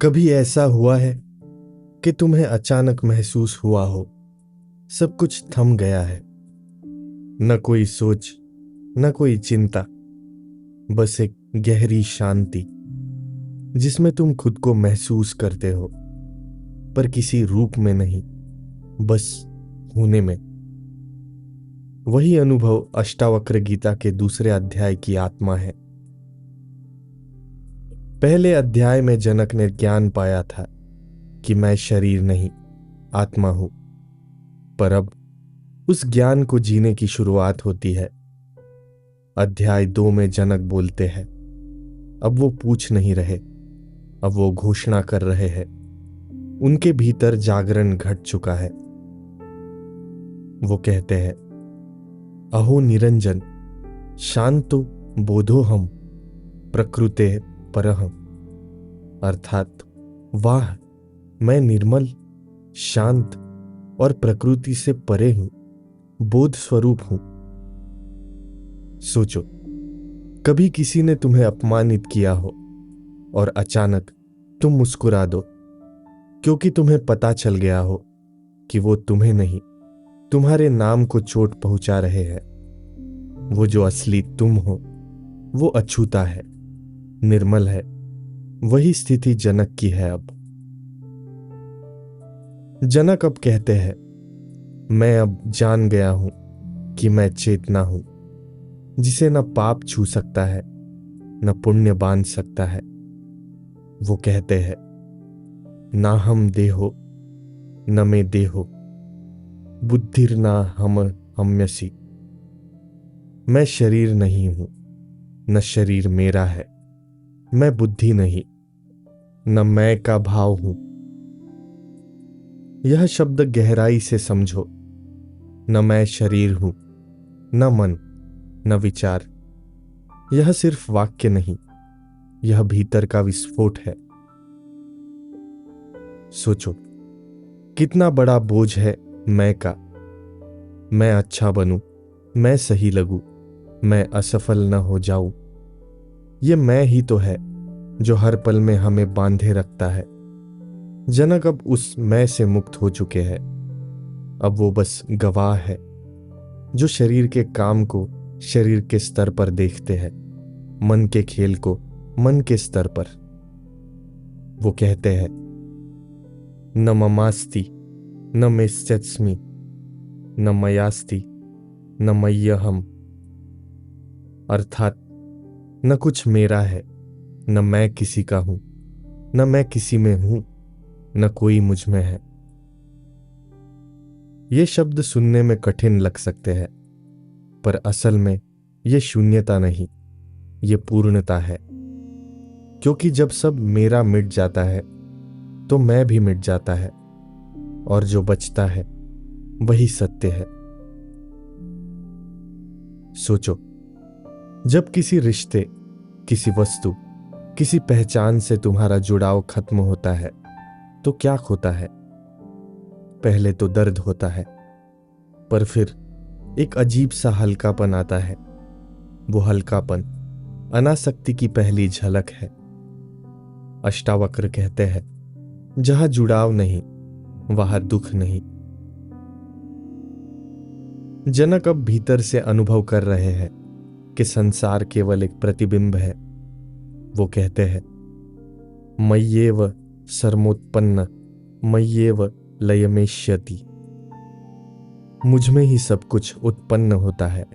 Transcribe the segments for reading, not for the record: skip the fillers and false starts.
कभी ऐसा हुआ है कि तुम्हें अचानक महसूस हुआ हो सब कुछ थम गया है। न कोई सोच, न कोई चिंता, बस एक गहरी शांति जिसमें तुम खुद को महसूस करते हो, पर किसी रूप में नहीं, बस होने में। वही अनुभव अष्टावक्र गीता के दूसरे अध्याय की आत्मा है। पहले अध्याय में जनक ने ज्ञान पाया था कि मैं शरीर नहीं, आत्मा हूं। पर अब उस ज्ञान को जीने की शुरुआत होती है। अध्याय 2 में जनक बोलते हैं, अब वो पूछ नहीं रहे, अब वो घोषणा कर रहे हैं। उनके भीतर जागरण घट चुका है। वो कहते हैं, अहो निरंजन शांतो बोधोहम प्रकृते परहम। अर्थात वाह, मैं निर्मल, शांत और प्रकृति से परे हूं, बोध स्वरूप हूं। सोचो, कभी किसी ने तुम्हें अपमानित किया हो और अचानक तुम मुस्कुरा दो, क्योंकि तुम्हें पता चल गया हो कि वो तुम्हें नहीं, तुम्हारे नाम को चोट पहुंचा रहे हैं। वो जो असली तुम हो वो अछूता है, निर्मल है। वही स्थिति जनक की है। अब जनक अब कहते हैं, मैं अब जान गया हूं कि मैं चेतना हूं, जिसे न पाप छू सकता है न पुण्य बांध सकता है। वो कहते हैं, ना हम देहो न में देहो, बुद्धिर ना हम हमयसी। मैं शरीर नहीं हूं, न शरीर मेरा है। मैं बुद्धि नहीं, न मैं का भाव हूं। यह शब्द गहराई से समझो। न मैं शरीर हूं, न मन, न विचार। यह सिर्फ वाक्य नहीं, यह भीतर का विस्फोट है। सोचो, कितना बड़ा बोझ है मैं का। मैं अच्छा बनूं, मैं सही लगूं, मैं असफल न हो जाऊं। ये मैं ही तो है जो हर पल में हमें बांधे रखता है। जनक अब उस मैं से मुक्त हो चुके हैं। अब वो बस गवाह है जो शरीर के काम को शरीर के स्तर पर देखते हैं, मन के खेल को मन के स्तर पर। वो कहते हैं, न ममास्ति न मेस्त्यस्मि न मयास्ति न मय्यहम। अर्थात न कुछ मेरा है, न मैं किसी का हूं, न मैं किसी में हूं, न कोई मुझ में है। ये शब्द सुनने में कठिन लग सकते हैं, पर असल में ये शून्यता नहीं, ये पूर्णता है। क्योंकि जब सब मेरा मिट जाता है तो मैं भी मिट जाता है, और जो बचता है वही सत्य है। सोचो, जब किसी रिश्ते, किसी वस्तु, किसी पहचान से तुम्हारा जुड़ाव खत्म होता है तो क्या खोता है? पहले तो दर्द होता है, पर फिर एक अजीब सा हल्कापन आता है। वो हल्कापन अनासक्ति की पहली झलक है। अष्टावक्र कहते हैं, जहां जुड़ाव नहीं वहां दुख नहीं। जनक अब भीतर से अनुभव कर रहे हैं कि संसार केवल एक प्रतिबिंब है। वो कहते हैं, मय्येव सर्वोत्पन्न मय्येव लयमेष्यति। मुझ में ही सब कुछ उत्पन्न होता है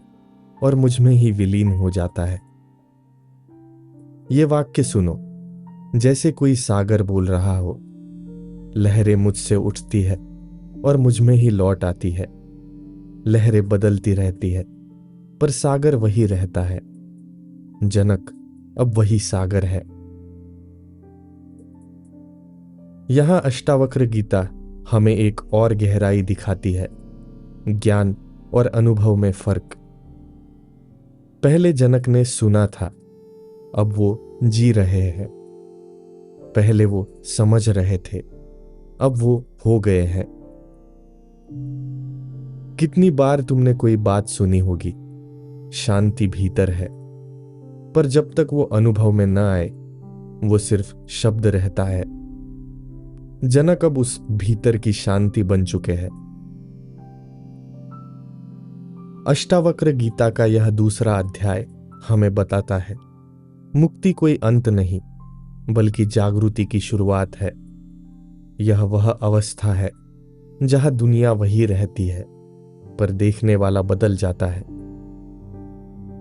और मुझ में ही विलीन हो जाता है। ये वाक्य सुनो, जैसे कोई सागर बोल रहा हो। लहरें मुझसे उठती है और मुझ में ही लौट आती है। लहरें बदलती रहती है, पर सागर वही रहता है। जनक अब वही सागर है। यहां अष्टावक्र गीता हमें एक और गहराई दिखाती है, ज्ञान और अनुभव में फर्क। पहले जनक ने सुना था, अब वो जी रहे हैं। पहले वो समझ रहे थे, अब वो हो गए हैं। कितनी बार तुमने कोई बात सुनी होगी, शांति भीतर है, पर जब तक वो अनुभव में न आए वो सिर्फ शब्द रहता है, जनक अब उस भीतर की शांति बन चुके हैं। अष्टावक्र गीता का यह दूसरा अध्याय हमें बताता है, मुक्ति कोई अंत नहीं बल्कि जागृति की शुरुआत है। यह वह अवस्था है जहां दुनिया वही रहती है पर देखने वाला बदल जाता है।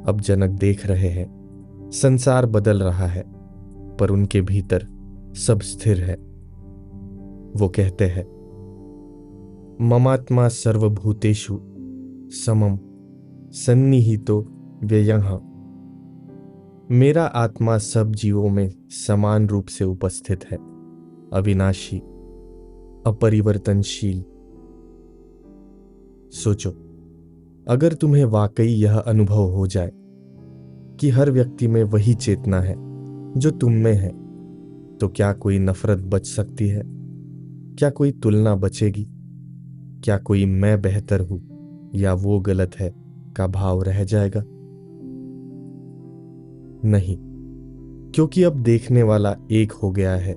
अब जनक देख रहे हैं संसार बदल रहा है पर उनके भीतर सब स्थिर है। वो कहते हैं, ममात्मा सर्वभूतेषु समम सन्निहितो व्ययः। मेरा आत्मा सब जीवों में समान रूप से उपस्थित है, अविनाशी, अपरिवर्तनशील। सोचो, अगर तुम्हें वाकई यह अनुभव हो जाए कि हर व्यक्ति में वही चेतना है जो तुम में है, तो क्या कोई नफरत बच सकती है? क्या कोई तुलना बचेगी? क्या कोई मैं बेहतर हूं या वो गलत है का भाव रह जाएगा? नहीं, क्योंकि अब देखने वाला एक हो गया है।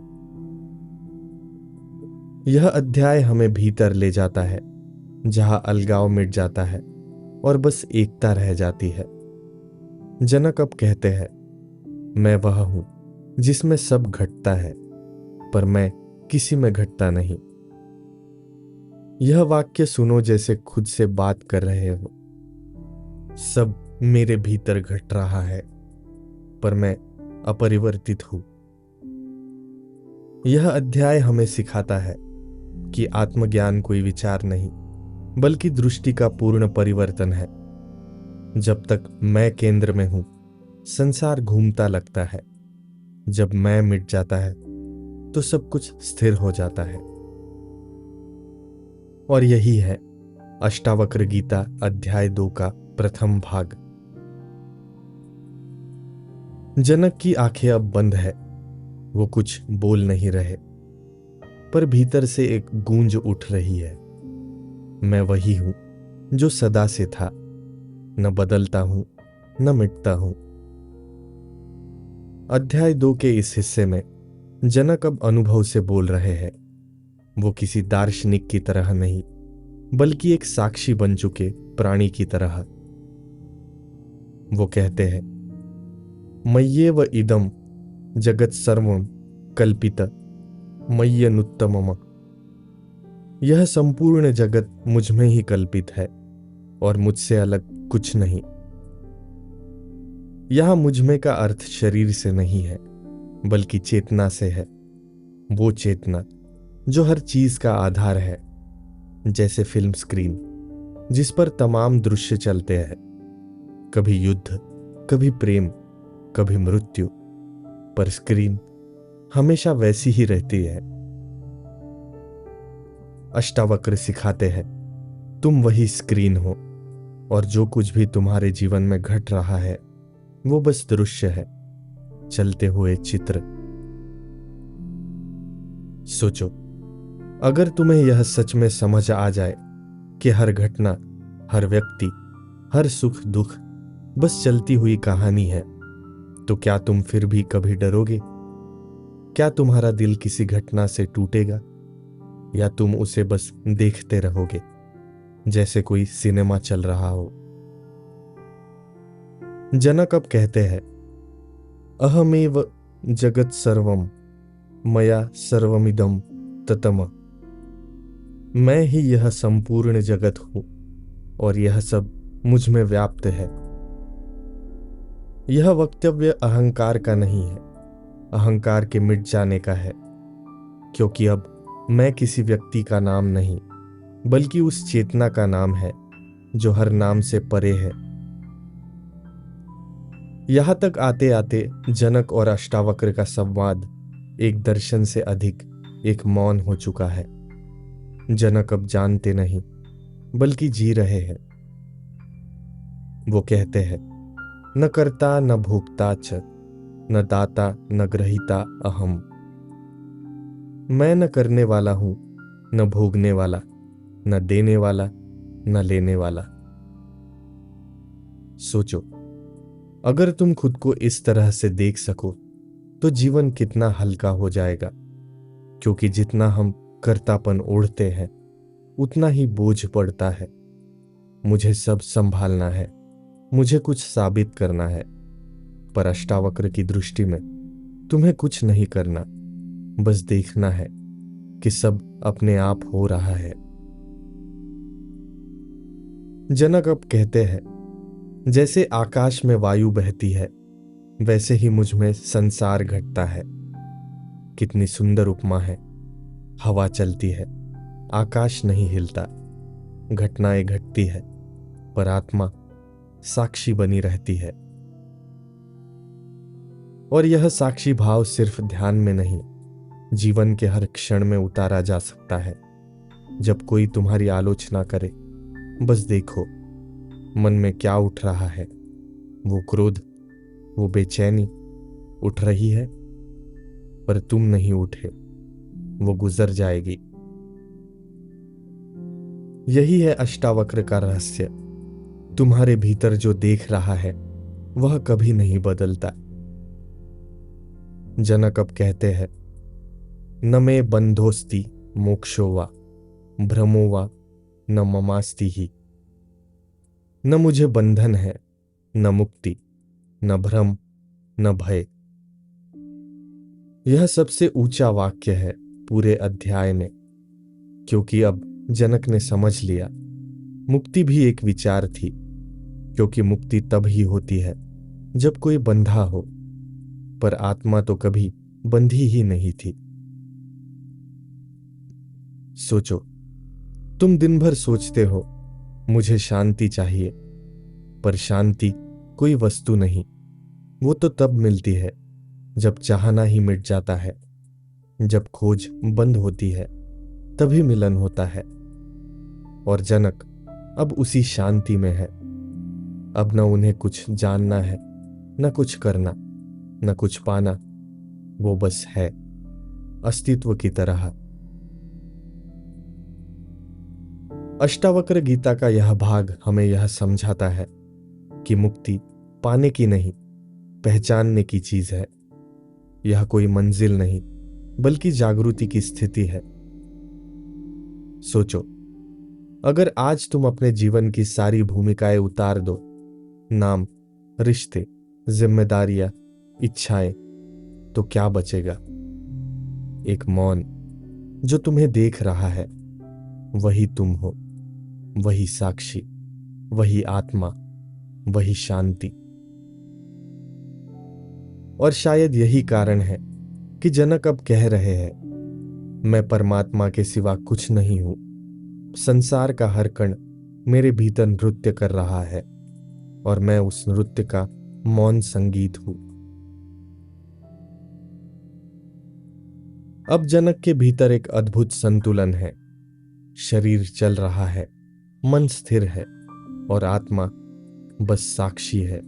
यह अध्याय हमें भीतर ले जाता है जहां अलगाव मिट जाता है और बस एकता रह जाती है। जनक अब कहते हैं, मैं वह हूं जिसमें सब घटता है पर मैं किसी में घटता नहीं। यह वाक्य सुनो जैसे खुद से बात कर रहे हो। सब मेरे भीतर घट रहा है पर मैं अपरिवर्तित हूं। यह अध्याय हमें सिखाता है कि आत्मज्ञान कोई विचार नहीं बल्कि दृष्टि का पूर्ण परिवर्तन है। जब तक मैं केंद्र में हूं, संसार घूमता लगता है। जब मैं मिट जाता है तो सब कुछ स्थिर हो जाता है। और यही है अष्टावक्र गीता अध्याय 2 का प्रथम भाग। जनक की आंखें अब बंद है। वो कुछ बोल नहीं रहे पर भीतर से एक गूंज उठ रही है, मैं वही हूं जो सदा से था, न बदलता हूं न मिटता हूं। अध्याय 2 के इस हिस्से में जनक अब अनुभव से बोल रहे हैं। वो किसी दार्शनिक की तरह नहीं बल्कि एक साक्षी बन चुके प्राणी की तरह। वो कहते हैं, मय्येव इदं जगत सर्वं कल्पित मय्यनुत्तमम्। यह संपूर्ण जगत मुझ में ही कल्पित है और मुझसे अलग कुछ नहीं। यहां मुझ में का अर्थ शरीर से नहीं है बल्कि चेतना से है। वो चेतना जो हर चीज का आधार है, जैसे फिल्म स्क्रीन जिस पर तमाम दृश्य चलते हैं, कभी युद्ध, कभी प्रेम, कभी मृत्यु, पर स्क्रीन हमेशा वैसी ही रहती है। अष्टावक्र सिखाते हैं, तुम वही स्क्रीन हो और जो कुछ भी तुम्हारे जीवन में घट रहा है वो बस दृश्य है, चलते हुए चित्र। सोचो, अगर तुम्हें यह सच में समझ आ जाए कि हर घटना, हर व्यक्ति, हर सुख दुख बस चलती हुई कहानी है, तो क्या तुम फिर भी कभी डरोगे? क्या तुम्हारा दिल किसी घटना से टूटेगा या तुम उसे बस देखते रहोगे जैसे कोई सिनेमा चल रहा हो? जनक अब कहते हैं, अहमेव जगत सर्वम मया सर्वमिदं ततम। मैं ही यह संपूर्ण जगत हूं और यह सब मुझ में व्याप्त है। यह वक्तव्य अहंकार का नहीं है, अहंकार के मिट जाने का है, क्योंकि अब मैं किसी व्यक्ति का नाम नहीं बल्कि उस चेतना का नाम है जो हर नाम से परे है। यहां तक आते आते जनक और अष्टावक्र का संवाद एक दर्शन से अधिक एक मौन हो चुका है। जनक अब जानते नहीं बल्कि जी रहे हैं। वो कहते हैं, न कर्ता न भोक्ता च न दाता न ग्रहीता अहम। मैं न करने वाला हूं, न भोगने वाला, न देने वाला, न लेने वाला। सोचो, अगर तुम खुद को इस तरह से देख सको तो जीवन कितना हल्का हो जाएगा, क्योंकि जितना हम कर्तापन ओढ़ते हैं उतना ही बोझ पड़ता है। मुझे सब संभालना है, मुझे कुछ साबित करना है, पर अष्टावक्र की दृष्टि में तुम्हें कुछ नहीं करना, बस देखना है कि सब अपने आप हो रहा है। जनक अब कहते हैं, जैसे आकाश में वायु बहती है वैसे ही मुझ में संसार घटता है। कितनी सुंदर उपमा है। हवा चलती है, आकाश नहीं हिलता, घटनाएं घटती है, पर आत्मा साक्षी बनी रहती है। और यह साक्षी भाव सिर्फ ध्यान में नहीं, जीवन के हर क्षण में उतारा जा सकता है। जब कोई तुम्हारी आलोचना करे, बस देखो मन में क्या उठ रहा है। वो क्रोध, वो बेचैनी उठ रही है, पर तुम नहीं उठे, वो गुजर जाएगी। यही है अष्टावक्र का रहस्य। तुम्हारे भीतर जो देख रहा है वह कभी नहीं बदलता। जनक अब कहते हैं, न मे बंधोस्ति मोक्षो वा भ्रमो वा न ममास्ति ही। न मुझे बंधन है, न मुक्ति, न भ्रम, न भय। यह सबसे ऊंचा वाक्य है पूरे अध्याय में, क्योंकि अब जनक ने समझ लिया मुक्ति भी एक विचार थी, क्योंकि मुक्ति तब ही होती है जब कोई बंधा हो, पर आत्मा तो कभी बंधी ही नहीं थी। सोचो, तुम दिन भर सोचते हो मुझे शांति चाहिए, पर शांति कोई वस्तु नहीं, वो तो तब मिलती है जब चाहना ही मिट जाता है। जब खोज बंद होती है तभी मिलन होता है। और जनक अब उसी शांति में है। अब न उन्हें कुछ जानना है, न कुछ करना, न कुछ पाना, वो बस है, अस्तित्व की तरह। अष्टावक्र गीता का यह भाग हमें यह समझाता है कि मुक्ति पाने की नहीं, पहचानने की चीज है। यह कोई मंजिल नहीं, बल्कि जागृति की स्थिति है। सोचो, अगर आज तुम अपने जीवन की सारी भूमिकाएं उतार दो, नाम, रिश्ते, जिम्मेदारियां, इच्छाएं, तो क्या बचेगा? एक मौन जो तुम्हें देख रहा है। वही तुम हो, वही साक्षी, वही आत्मा, वही शांति। और शायद यही कारण है कि जनक अब कह रहे हैं, मैं परमात्मा के सिवा कुछ नहीं हूं। संसार का हर कण मेरे भीतर नृत्य कर रहा है और मैं उस नृत्य का मौन संगीत हूं। अब जनक के भीतर एक अद्भुत संतुलन है। शरीर चल रहा है, मन स्थिर है और आत्मा बस साक्षी है।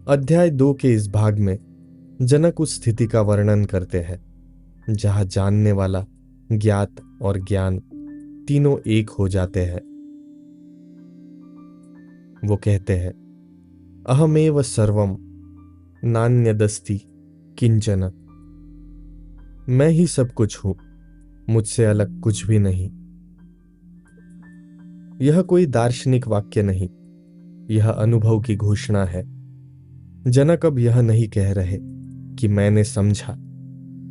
अध्याय 2 के इस भाग में जनक उस स्थिति का वर्णन करते हैं जहां जानने वाला, ज्ञात और ज्ञान तीनों एक हो जाते हैं। वो कहते हैं, अहमेव सर्वम नान्यदस्ति किंचन। मैं ही सब कुछ हूं, मुझसे अलग कुछ भी नहीं। यह कोई दार्शनिक वाक्य नहीं, यह अनुभव की घोषणा है। जनक अब यह नहीं कह रहे कि मैंने समझा,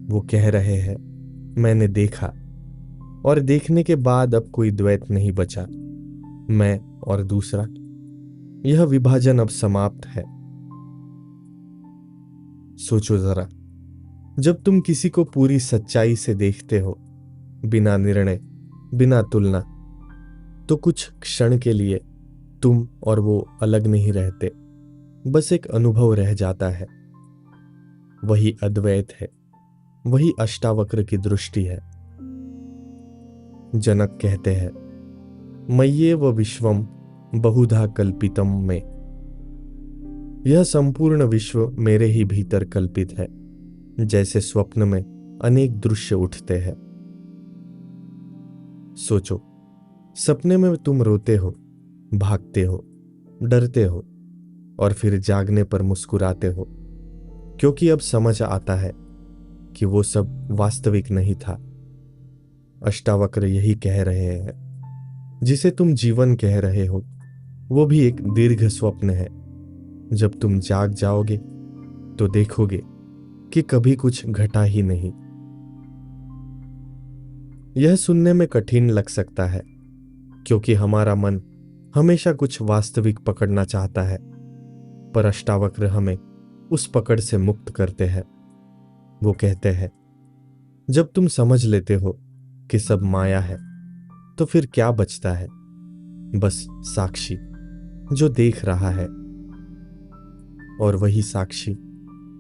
वो कह रहे हैं मैंने देखा, और देखने के बाद अब कोई द्वैत नहीं बचा, मैं और दूसरा। यह विभाजन अब समाप्त है। सोचो जरा, जब तुम किसी को पूरी सच्चाई से देखते हो, बिना निर्णय, बिना तुलना, तो कुछ क्षण के लिए तुम और वो अलग नहीं रहते, बस एक अनुभव रह जाता है। वही अद्वैत है, वही अष्टावक्र की दृष्टि है। जनक कहते हैं, मय्येव विश्वम बहुधा कल्पितम में। यह संपूर्ण विश्व मेरे ही भीतर कल्पित है, जैसे स्वप्न में अनेक दृश्य उठते हैं। सोचो, सपने में तुम रोते हो, भागते हो, डरते हो और फिर जागने पर मुस्कुराते हो, क्योंकि अब समझ आता है कि वो सब वास्तविक नहीं था। अष्टावक्र यही कह रहे हैं, जिसे तुम जीवन कह रहे हो वो भी एक दीर्घ स्वप्न है। जब तुम जाग जाओगे तो देखोगे कि कभी कुछ घटा ही नहीं। यह सुनने में कठिन लग सकता है, क्योंकि हमारा मन हमेशा कुछ वास्तविक पकड़ना चाहता है, पर अष्टावक्र हमें उस पकड़ से मुक्त करते हैं। वो कहते हैं, जब तुम समझ लेते हो कि सब माया है, तो फिर क्या बचता है? बस साक्षी जो देख रहा है, और वही साक्षी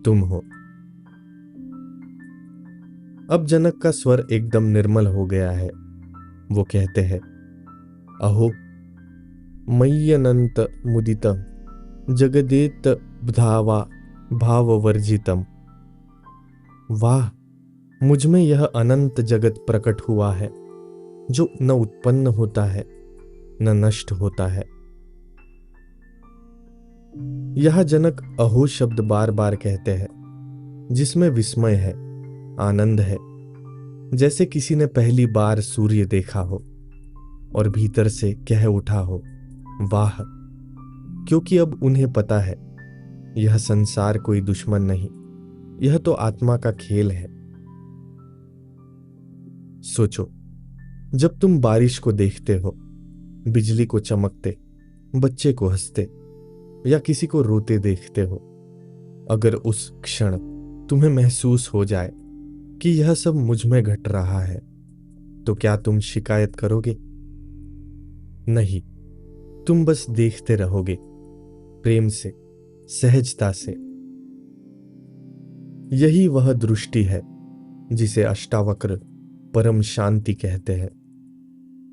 तुम हो। अब जनक का स्वर एकदम निर्मल हो गया है। वो कहते हैं, अहो मय्यनंत मुदितम जगदेत धावा भाववर्जितम। वाह, मुझमें यह अनंत जगत प्रकट हुआ है जो न उत्पन्न होता है न नष्ट होता है। यह जनक अहो शब्द बार बार कहते हैं, जिसमें विस्मय है, आनंद है, जैसे किसी ने पहली बार सूर्य देखा हो और भीतर से कह उठा हो, वाह। क्योंकि अब उन्हें पता है, यह संसार कोई दुश्मन नहीं, यह तो आत्मा का खेल है। सोचो, जब तुम बारिश को देखते हो, बिजली को चमकते, बच्चे को हंसते या किसी को रोते देखते हो, अगर उस क्षण तुम्हें महसूस हो जाए कि यह सब मुझ में घट रहा है, तो क्या तुम शिकायत करोगे? नहीं, तुम बस देखते रहोगे, प्रेम से, सहजता से। यही वह दृष्टि है जिसे अष्टावक्र परम शांति कहते हैं।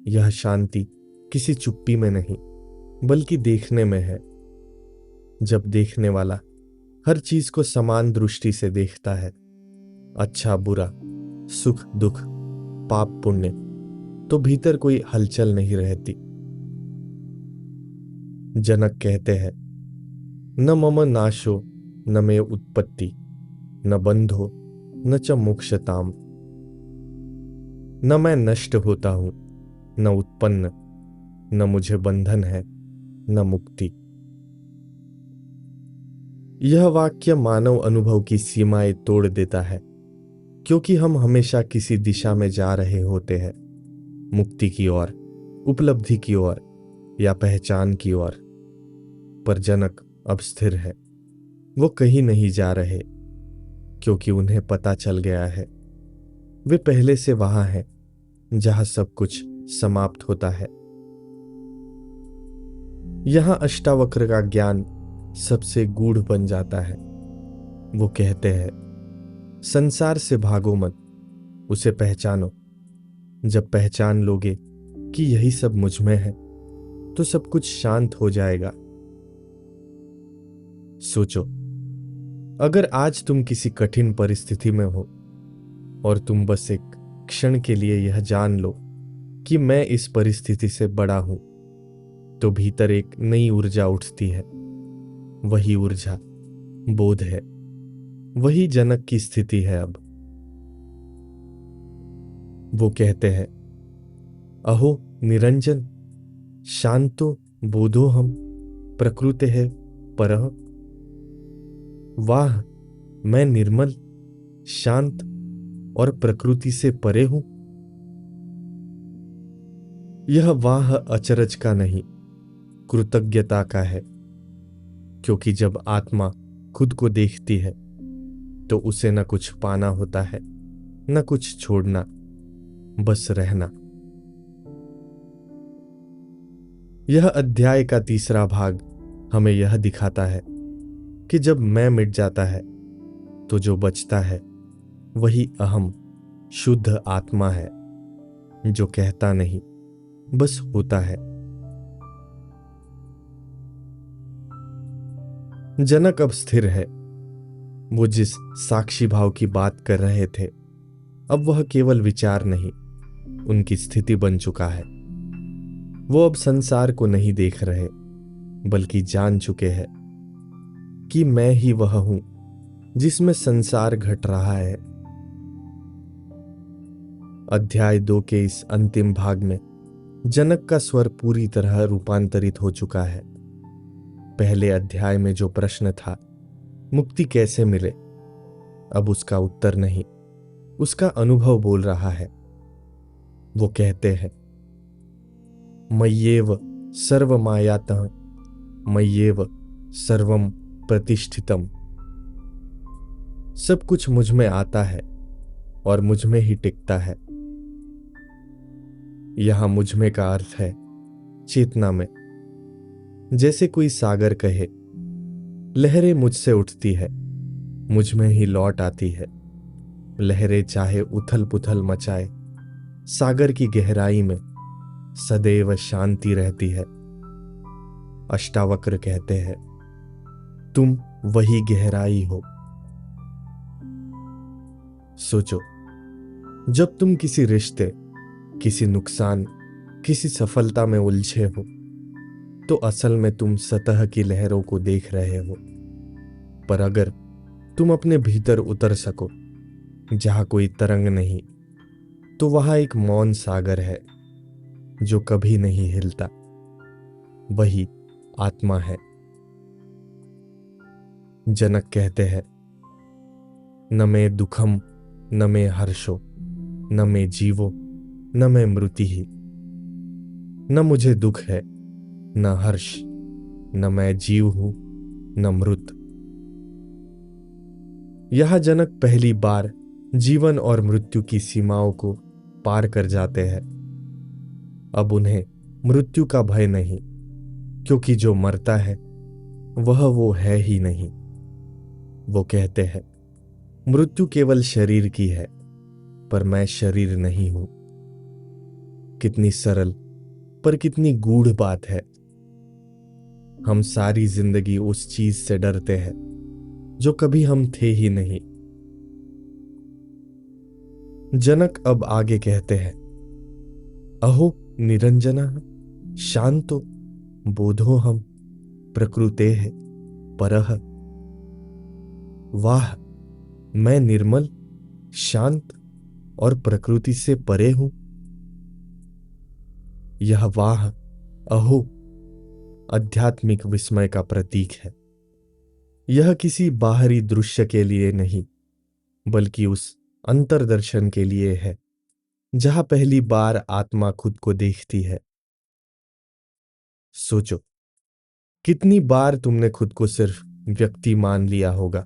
यह शांति किसी चुप्पी में नहीं, बल्कि देखने में है। जब देखने वाला हर चीज को समान दृष्टि से देखता है, अच्छा बुरा, सुख दुख, पाप पुण्य, तो भीतर कोई हलचल नहीं रहती। जनक कहते हैं, न मम नाशो न मे उत्पत्ति न बंधो न च मोक्षताम। न मैं नष्ट होता हूं न उत्पन्न, न मुझे बंधन है न मुक्ति। यह वाक्य मानव अनुभव की सीमाएं तोड़ देता है, क्योंकि हम हमेशा किसी दिशा में जा रहे होते हैं, मुक्ति की ओर, उपलब्धि की ओर या पहचान की ओर। पर जनक अब स्थिर है, वो कहीं नहीं जा रहे, क्योंकि उन्हें पता चल गया है, वे पहले से वहां हैं जहां सब कुछ समाप्त होता है। यहां अष्टावक्र का ज्ञान सबसे गूढ़ बन जाता है। वो कहते हैं, संसार से भागो मत, उसे पहचानो। जब पहचान लोगे कि यही सब मुझ में है, तो सब कुछ शांत हो जाएगा। सोचो, अगर आज तुम किसी कठिन परिस्थिति में हो और तुम बस एक क्षण के लिए यह जान लो कि मैं इस परिस्थिति से बड़ा हूं, तो भीतर एक नई ऊर्जा उठती है। वही ऊर्जा बोध है, वही जनक की स्थिति है। अब वो कहते हैं, अहो निरंजन शांतो बोधो हम प्रकृते है परः। वाह, मैं निर्मल, शांत और प्रकृति से परे हूं। यह वाह अचरज का नहीं, कृतज्ञता का है, क्योंकि जब आत्मा खुद को देखती है तो उसे न कुछ पाना होता है न कुछ छोड़ना, बस रहना। यह अध्याय का तीसरा भाग हमें यह दिखाता है कि जब मैं मिट जाता है तो जो बचता है वही अहम शुद्ध आत्मा है, जो कहता नहीं, बस होता है। जनक अब स्थिर है। वो जिस साक्षी भाव की बात कर रहे थे, अब वह केवल विचार नहीं, उनकी स्थिति बन चुका है। वो अब संसार को नहीं देख रहे, बल्कि जान चुके हैं कि मैं ही वह हूं जिसमें संसार घट रहा है, अध्याय 2 के इस अंतिम भाग में जनक का स्वर पूरी तरह रूपांतरित हो चुका है। पहले अध्याय में जो प्रश्न था, मुक्ति कैसे मिले, अब उसका उत्तर नहीं, उसका अनुभव बोल रहा है। वो कहते हैं, मय्येव सर्वमायातः मय्येव सर्वम प्रतिष्ठितम। सब कुछ मुझ में आता है और मुझ में ही टिकता है। यहां मुझ में का अर्थ है चेतना में। जैसे कोई सागर कहे, लहरें मुझसे उठती है, मुझ में ही लौट आती है। लहरें चाहे उथल पुथल मचाए, सागर की गहराई में सदैव शांति रहती है। अष्टावक्र कहते हैं, तुम वही गहराई हो। सोचो, जब तुम किसी रिश्ते, किसी नुकसान, किसी सफलता में उलझे हो, तो असल में तुम सतह की लहरों को देख रहे हो। पर अगर तुम अपने भीतर उतर सको, जहां कोई तरंग नहीं, तो वहां एक मौन सागर है जो कभी नहीं हिलता। वही आत्मा है। जनक कहते हैं, न मैं दुखम न मैं हर्षो न मैं जीवो न मैं मृति ही। न मुझे दुख है न हर्ष, न मैं जीव हूं न मृत। यह जनक पहली बार जीवन और मृत्यु की सीमाओं को पार कर जाते हैं। अब उन्हें मृत्यु का भय नहीं, क्योंकि जो मरता है वह वो है ही नहीं। वो कहते हैं, मृत्यु केवल शरीर की है, पर मैं शरीर नहीं हूं। कितनी सरल पर कितनी गूढ़ बात है। हम सारी जिंदगी उस चीज से डरते हैं जो कभी हम थे ही नहीं। जनक अब आगे कहते हैं, अहो निरंजनः शांतो बोधो हम प्रकृतेः परः। वाह, मैं निर्मल, शांत और प्रकृति से परे हूं। यह वाह, अहो आध्यात्मिक विस्मय का प्रतीक है। यह किसी बाहरी दृश्य के लिए नहीं, बल्कि उस अंतर्दर्शन के लिए है जहां पहली बार आत्मा खुद को देखती है। सोचो, कितनी बार तुमने खुद को सिर्फ व्यक्ति मान लिया होगा,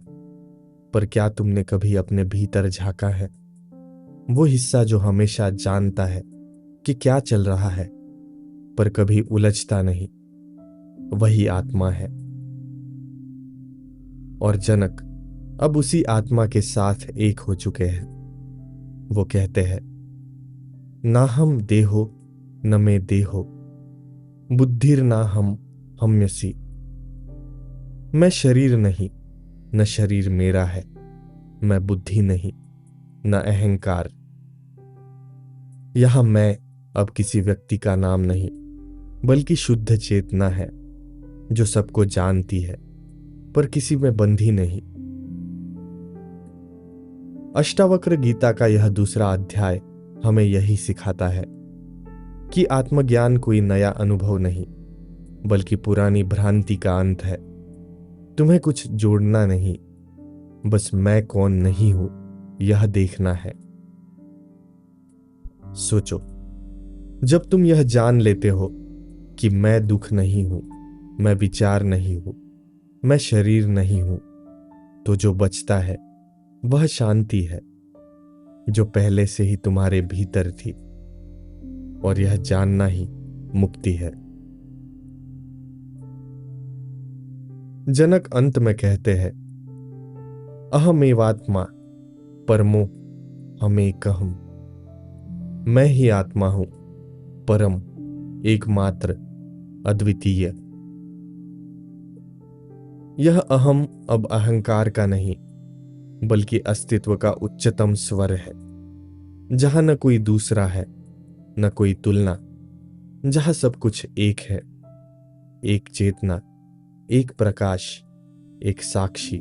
पर क्या तुमने कभी अपने भीतर झांका है? वो हिस्सा जो हमेशा जानता है कि क्या चल रहा है, पर कभी उलझता नहीं, वही आत्मा है। और जनक अब उसी आत्मा के साथ एक हो चुके हैं। वो कहते हैं, ना हम देहो न मैं देहो, बुद्धिर ना हम हमयसी। मैं शरीर नहीं, न शरीर मेरा है। मैं बुद्धि नहीं, न अहंकार। यहां मैं अब किसी व्यक्ति का नाम नहीं, बल्कि शुद्ध चेतना है जो सबको जानती है, पर किसी में बंधी नहीं। अष्टावक्र गीता का यह दूसरा अध्याय हमें यही सिखाता है कि आत्मज्ञान कोई नया अनुभव नहीं, बल्कि पुरानी भ्रांति का अंत है। तुम्हें कुछ जोड़ना नहीं, बस मैं कौन नहीं हूं यह देखना है। सोचो, जब तुम यह जान लेते हो कि मैं दुख नहीं हूं, मैं विचार नहीं हूं, मैं शरीर नहीं हूं, तो जो बचता है वह शांति है जो पहले से ही तुम्हारे भीतर थी। और यह जानना ही मुक्ति है। जनक अंत में कहते हैं, अहमेवात्मा परमो हमेकहम्। मैं ही आत्मा हूं, परम, एकमात्र, अद्वितीय। यह अहम अब अहंकार का नहीं, बल्कि अस्तित्व का उच्चतम स्वर है, जहां न कोई दूसरा है, न कोई तुलना, जहां सब कुछ एक है, एक चेतना, एक प्रकाश, एक साक्षी।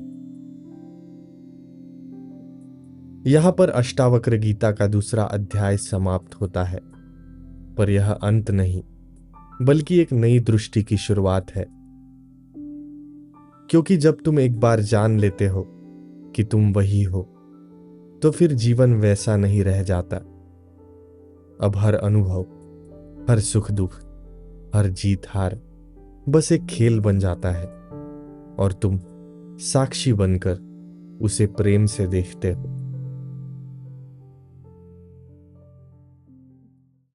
यहां पर अष्टावक्र गीता का दूसरा अध्याय समाप्त होता है, पर यह अंत नहीं, बल्कि एक नई दृष्टि की शुरुआत है। क्योंकि जब तुम एक बार जान लेते हो कि तुम वही हो, तो फिर जीवन वैसा नहीं रह जाता। अब हर अनुभव, हर सुख दुख, हर जीत हार बस एक खेल बन जाता है, और तुम साक्षी बनकर उसे प्रेम से देखते हो।